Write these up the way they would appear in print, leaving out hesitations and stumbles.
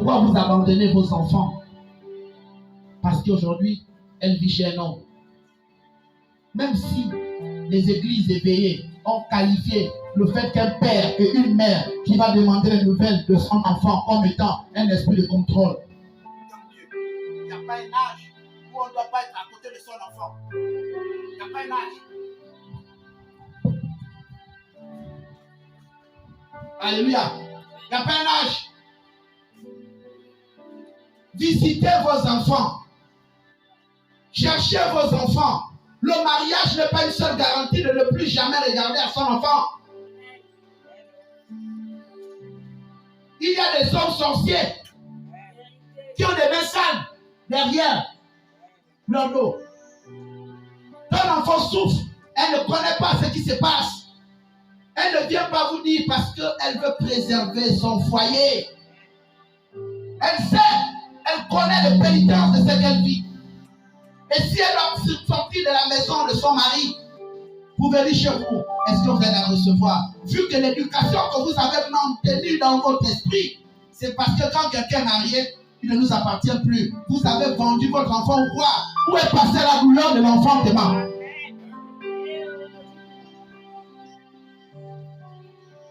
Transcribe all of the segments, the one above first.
pourquoi vous abandonnez vos enfants? Parce qu'aujourd'hui, elle vit chez un homme. Même si les églises éveillées ont qualifié le fait qu'un père et une mère qui va demander les nouvelles de son enfant comme étant un esprit de contrôle. Il n'y a pas un âge où on ne doit pas être à côté de son enfant. Il n'y a pas un âge. Alléluia. Il n'y a pas un âge. Visitez vos enfants. Cherchez vos enfants. Le mariage n'est pas une seule garantie de ne plus jamais regarder à son enfant. Il y a des hommes sorciers qui ont des mains sales derrière leur dos. Ton enfant souffre, elle ne connaît pas ce qui se passe. Elle ne vient pas vous dire parce qu'elle veut préserver son foyer. Elle sait, elle connaît les pénitences de ce qu'elle vit. Et si elle doit sortir de la maison de son mari, pour venir chez vous, est-ce que vous allez la recevoir? Vu que l'éducation que vous avez maintenue dans votre esprit, c'est parce que quand quelqu'un est marié, il ne nous appartient plus. Vous avez vendu votre enfant ou quoi? Où est passée la douleur de l'enfantement?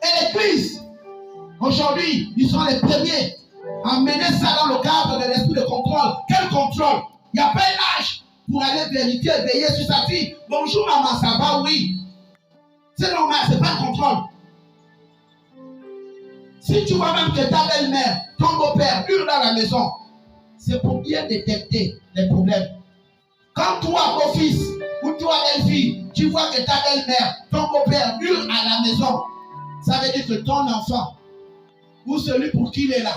Et l'Église, aujourd'hui, ils sont les premiers à mener ça dans le cadre de l'esprit de contrôle. Quel contrôle? Il n'y a pas un âge pour aller vérifier, veiller sur sa fille. Bonjour maman, ça va? Oui. C'est normal, c'est pas un contrôle. Si tu vois même que ta belle-mère, ton beau-père hurle dans la maison, c'est pour bien détecter les problèmes. Quand toi, beau-fils, ou toi, belle-fille, tu vois que ta belle-mère, ton beau-père hurle à la maison, ça veut dire que ton enfant, ou celui pour qui il est là,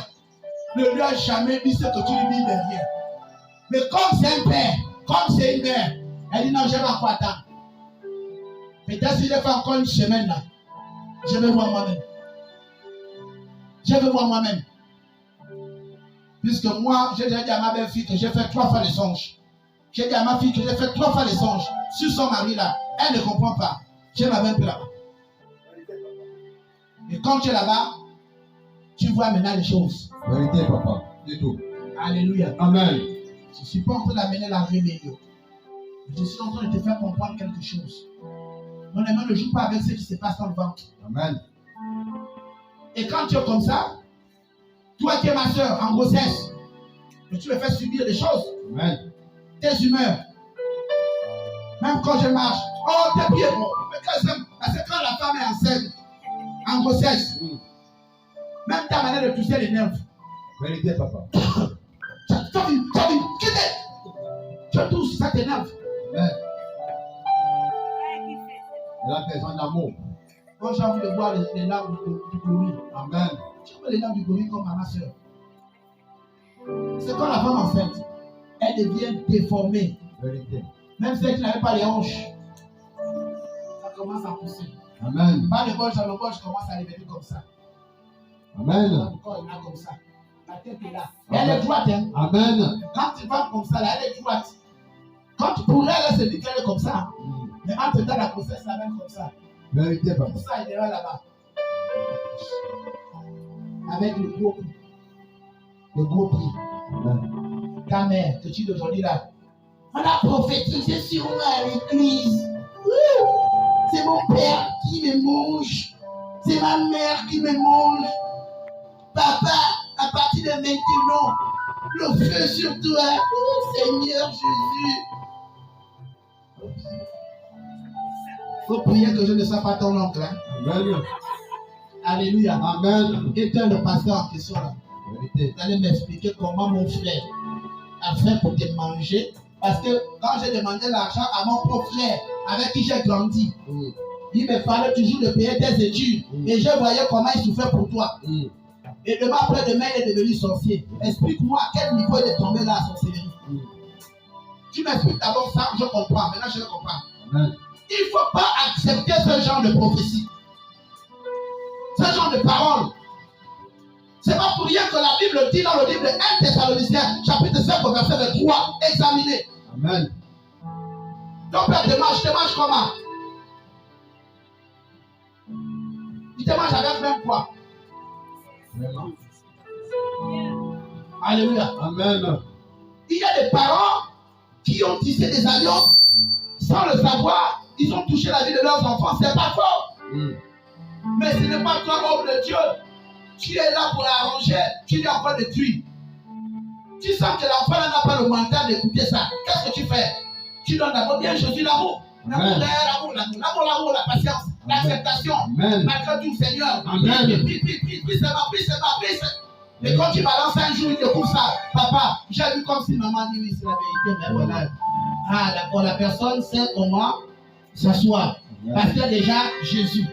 ne lui a jamais dit ce que tu lui dis derrière. Mais comme c'est un père, comme c'est une mère, elle dit non, je vais encore attendre. Peut-être si je fais encore une semaine là, je vais voir moi-même. Je vais voir moi-même. Puisque moi, j'ai déjà dit à ma belle-fille que j'ai fait 3 fois les songes. J'ai dit à ma fille que j'ai fait 3 fois les songes sur son mari là. Elle ne comprend pas. Je m'avais un peu là-bas. Et quand tu es là-bas, tu vois maintenant les choses. Vérité, papa. Du tout. Alléluia. Amen. Je ne suis pas en train d'amener la rébellion. Je suis en train de te faire comprendre quelque chose. Mon ami ne joue pas avec ce qui se passe dans le ventre. Amen. Et quand tu es comme ça, toi qui es ma soeur en grossesse, et tu me fais subir des choses. Amen. Tes humeurs. Même quand je marche. Oh, tes pieds, bon. Parce que quand la femme est enceinte, en grossesse, même ta manière de tousser l'énerve. Vérité, papa. Tu tousses, ça t'énerve. Amen. Elle a besoin d'amour. Moi, j'ai envie de voir les larmes du gorille. Amen. Tu vois les larmes du gorille comme ma soeur. C'est quand la femme enceinte, elle devient déformée. Vérité. Même si elle n'avait pas les hanches, ça commence à pousser. Amen. Pas de gauche à la gauche commence à revenir comme ça. Amen. Le corps est là comme ça. La tête est là. Et elle est droite. Hein? Amen. Quand tu vas comme ça, là, elle est droite. Quand pour elle, elle se dit qu'elle est comme ça. Mais entre temps, la grossesse, la même comme ça. Vérité, papa. Tout ça, il est là-bas. Avec le gros pied. Le gros pied. Amen. Ta mère, que tu es aujourd'hui là. On a prophétisé sur moi à l'église. C'est mon père qui me mange. C'est ma mère qui me mange. Papa, à partir de maintenant, le feu sur toi. Oh Seigneur Jésus. Faut prier que je ne sois pas ton oncle. Hein? Amen. Alléluia. Amen. Et toi, le pasteur en question là. Vérité. Vous allez m'expliquer comment mon frère a fait pour te manger. Parce que quand j'ai demandé l'argent à mon propre frère avec qui j'ai grandi, il me fallait toujours de payer tes études. Et je voyais comment il souffrait pour toi. Et demain après demain, il est devenu sorcier. Explique-moi à quel niveau il est tombé dans la sorcellerie. Tu m'expliques d'abord ça, je comprends. Maintenant, je le comprends. Amen. Il ne faut pas accepter ce genre de prophétie. Ce genre de parole. C'est pas pour rien que la Bible dit dans le livre de 1 Thessaloniciens, chapitre 5, verset 3, examinez. Amen. Ton père te mange comment? Il te mange avec même quoi? Vraiment. Alléluia. Amen. Il y a des parents qui ont tissé des alliances sans le savoir. Ils ont touché la vie de leurs enfants. C'est pas fort. Mais ce n'est pas toi, homme de Dieu. Tu es là pour arranger. Tu es encore détruit. Tu sens que l'enfant n'a pas le mental d'écouter ça. Qu'est-ce que tu fais? Tu donnes d'abord bien Jésus l'amour. L'amour, l'amour, la patience, l'acceptation. Malgré tout, Seigneur. Amen. Puis c'est ma. Et quand tu balances un jour, il te trouve ça. Papa, j'ai vu comme si maman dit oui, c'est la vérité, mais voilà. Ah, d'accord, la personne sait comment s'asseoir. Parce qu'il y a déjà Jésus.